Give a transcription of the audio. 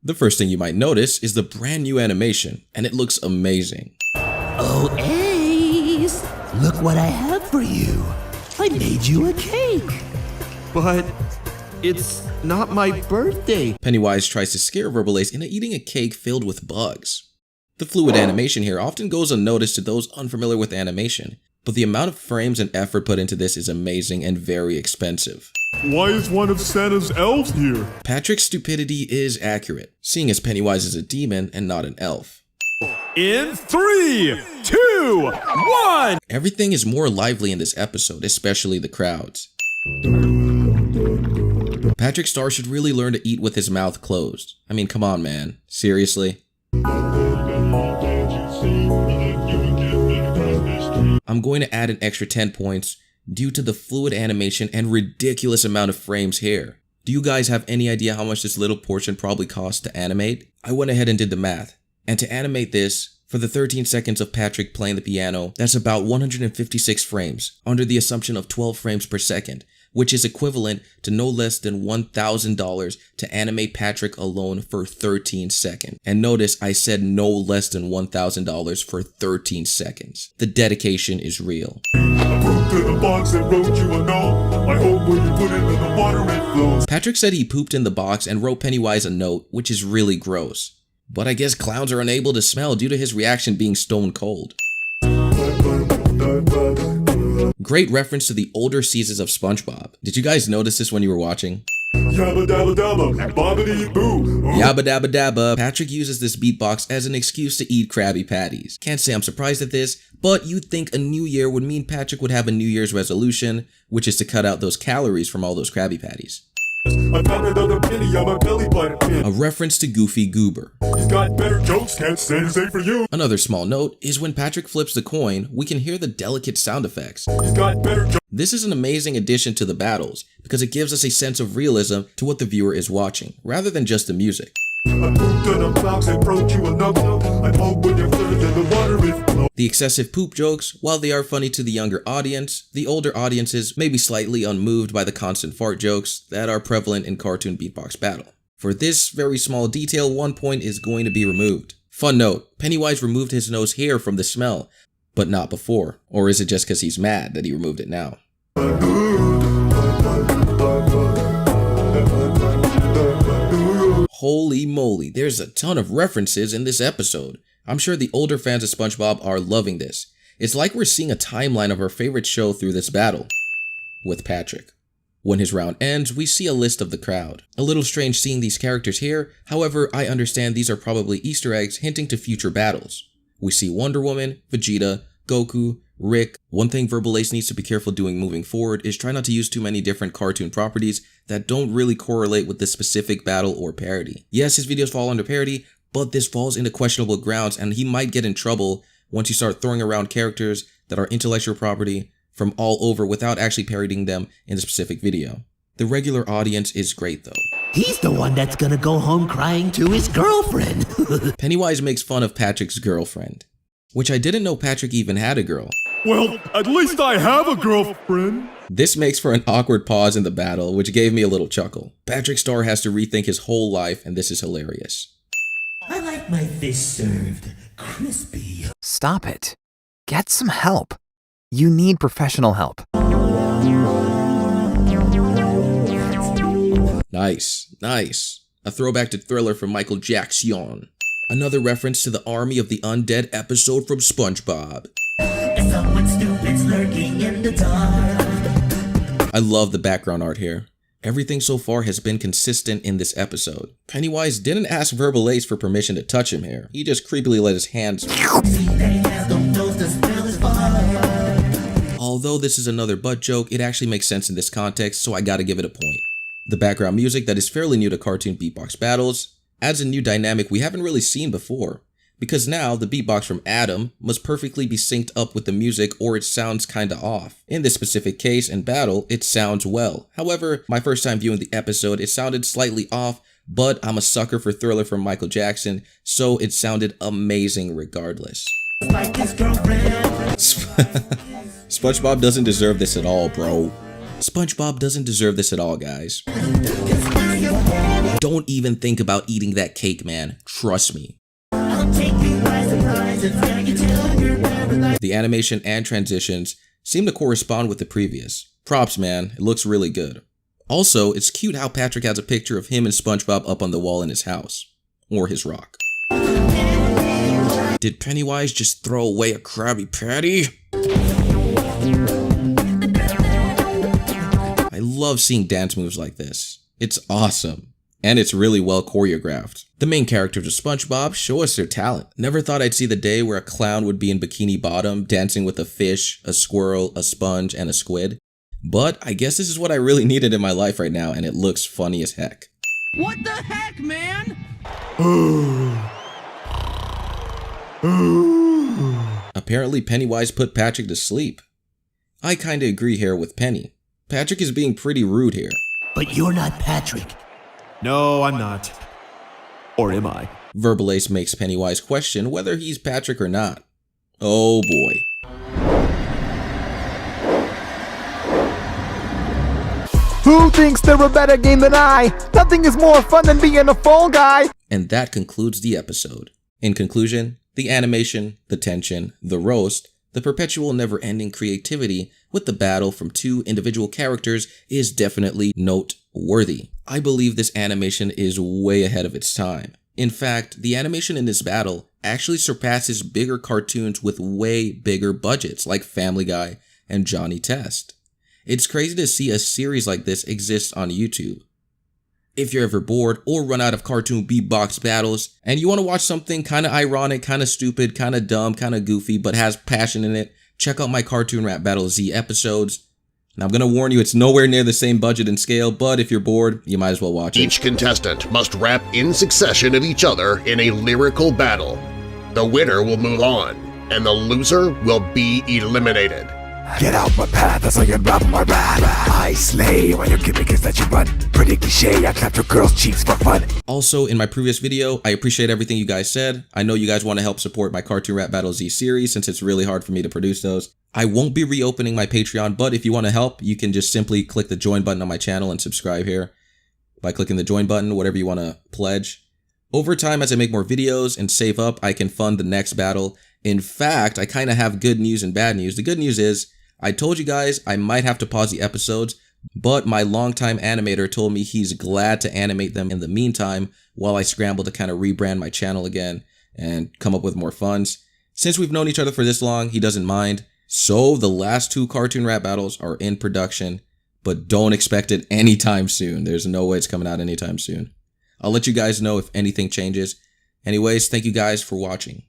The first thing you might notice is the brand new animation, and it looks amazing. Oh, Ace! Look what I have for you. I made you a cake. But it's not my birthday. Pennywise tries to scare Verbal Ace into eating a cake filled with bugs. The fluid animation here often goes unnoticed to those unfamiliar with animation, but the amount of frames and effort put into this is amazing and very expensive. Why is one of Santa's elves here? Patrick's stupidity is accurate, seeing as Pennywise is a demon and not an elf. In 3, 2, 1! Everything is more lively in this episode, especially the crowds. Patrick Star should really learn to eat with his mouth closed. I mean, come on, man. Seriously? I'm going to add an extra 10 points due to the fluid animation and ridiculous amount of frames here. Do you guys have any idea how much this little portion probably cost to animate? I went ahead and did the math. And to animate this, for the 13 seconds of Patrick playing the piano, that's about 156 frames, under the assumption of 12 frames per second, which is equivalent to no less than $1,000 to animate Patrick alone for 13 seconds. And notice I said no less than $1,000 for 13 seconds. The dedication is real. Patrick said he pooped in the box and wrote Pennywise a note, which is really gross. But I guess clowns are unable to smell due to his reaction being stone cold. Great reference to the older seasons of Spongebob. Did you guys notice this when you were watching? Yabba dabba dabba, bobbity boo. Yabba dabba dabba. Patrick uses this beatbox as an excuse to eat Krabby Patties. Can't say I'm surprised at this, but you'd think a new year would mean Patrick would have a New Year's resolution, which is to cut out those calories from all those Krabby Patties. I found another penny on my belly button. A reference to Goofy Goober. He's got better jokes, can't say the same for you. Another small note is when Patrick flips the coin, we can hear the delicate sound effects. He's got better jokes. This is an amazing addition to the battles because it gives us a sense of realism to what the viewer is watching, rather than just the music. The excessive poop jokes, while they are funny to the younger audience, the older audiences may be slightly unmoved by the constant fart jokes that are prevalent in cartoon beatbox battle. For this very small detail, 1 point is going to be removed. Fun note, Pennywise removed his nose hair from the smell, but not before. Or is it just because he's mad that he removed it now? Holy moly, there's a ton of references in this episode. I'm sure the older fans of SpongeBob are loving this. It's like we're seeing a timeline of our favorite show through this battle with Patrick. When his round ends, we see a list of the crowd. A little strange seeing these characters here, however, I understand these are probably Easter eggs hinting to future battles. We see Wonder Woman, Vegeta, Goku, Rick. One thing Verbal Ace needs to be careful doing moving forward is try not to use too many different cartoon properties that don't really correlate with this specific battle or parody. Yes, his videos fall under parody, but this falls into questionable grounds and he might get in trouble once you start throwing around characters that are intellectual property from all over without actually parodying them in a specific video. The regular audience is great though. He's the one that's gonna go home crying to his girlfriend. Pennywise makes fun of Patrick's girlfriend, which I didn't know Patrick even had a girl. Well, at least I have a girlfriend. This makes for an awkward pause in the battle, which gave me a little chuckle. Patrick Star has to rethink his whole life, and this is hilarious. I like my fish served crispy. Stop it. Get some help. You need professional help. Nice, nice. A throwback to Thriller from Michael Jackson. Another reference to the Army of the Undead episode from SpongeBob. Someone stupid's lurking in the dark. I love the background art here. Everything so far has been consistent in this episode. Pennywise didn't ask Verbal Ace for permission to touch him here. He just creepily let his hands... Although this is another butt joke, it actually makes sense in this context, so I gotta give it a point. The background music that is fairly new to cartoon beatbox battles adds a new dynamic we haven't really seen before, because now the beatbox from Adam must perfectly be synced up with the music or it sounds kinda off. In this specific case and battle, it sounds well. However, my first time viewing the episode, it sounded slightly off, but I'm a sucker for Thriller from Michael Jackson, so it sounded amazing regardless. SpongeBob doesn't deserve this at all, bro. SpongeBob doesn't deserve this at all, guys. Don't even think about eating that cake, man. Trust me. The animation and transitions seem to correspond with the previous. Props, man. It looks really good. Also, it's cute how Patrick has a picture of him and SpongeBob up on the wall in his house. Or his rock. Did Pennywise just throw away a Krabby Patty? I love seeing dance moves like this. It's awesome. And it's really well choreographed. The main characters of SpongeBob show us their talent. Never thought I'd see the day where a clown would be in Bikini Bottom dancing with a fish, a squirrel, a sponge, and a squid. But I guess this is what I really needed in my life right now, and it looks funny as heck. What the heck, man? Apparently Pennywise put Patrick to sleep. I kinda agree here with Penny. Patrick is being pretty rude here. But you're not Patrick. No, I'm not. Or am I? Verbal Ace makes Pennywise question whether he's Patrick or not. Oh boy. Who thinks they're a better game than I? Nothing is more fun than being a fall guy. And that concludes the episode. In conclusion, the animation, the tension, the roast, the perpetual never-ending creativity with the battle from two individual characters is definitely noteworthy. I believe this animation is way ahead of its time. In fact, the animation in this battle actually surpasses bigger cartoons with way bigger budgets like Family Guy and Johnny Test. It's crazy to see a series like this exist on YouTube. If you're ever bored or run out of cartoon beatbox battles and you want to watch something kind of ironic, kind of stupid, kind of dumb, kind of goofy, but has passion in it, check out my Cartoon Rap Battle Z episodes. Now I'm going to warn you, it's nowhere near the same budget and scale, but if you're bored, you might as well watch it. Each contestant must rap in succession of each other in a lyrical battle. The winner will move on, and the loser will be eliminated. Get out my path as I unravel my wrath. I slay when your gimmick is that you run. Pretty cliche, I clap your girl's cheeks for fun. Also, in my previous video, I appreciate everything you guys said. I know you guys want to help support my Cartoon Rap Battle Z series since it's really hard for me to produce those. I won't be reopening my Patreon, but if you want to help, you can just simply click the join button on my channel and subscribe here. By clicking the join button, whatever you want to pledge. Over time, as I make more videos and save up, I can fund the next battle. In fact, I kind of have good news and bad news. The good news is, I told you guys I might have to pause the episodes, but my longtime animator told me he's glad to animate them in the meantime while I scramble to kind of rebrand my channel again and come up with more funds. Since we've known each other for this long, he doesn't mind. So the last two cartoon rap battles are in production, but don't expect it anytime soon. There's no way it's coming out anytime soon. I'll let you guys know if anything changes. Anyways, thank you guys for watching.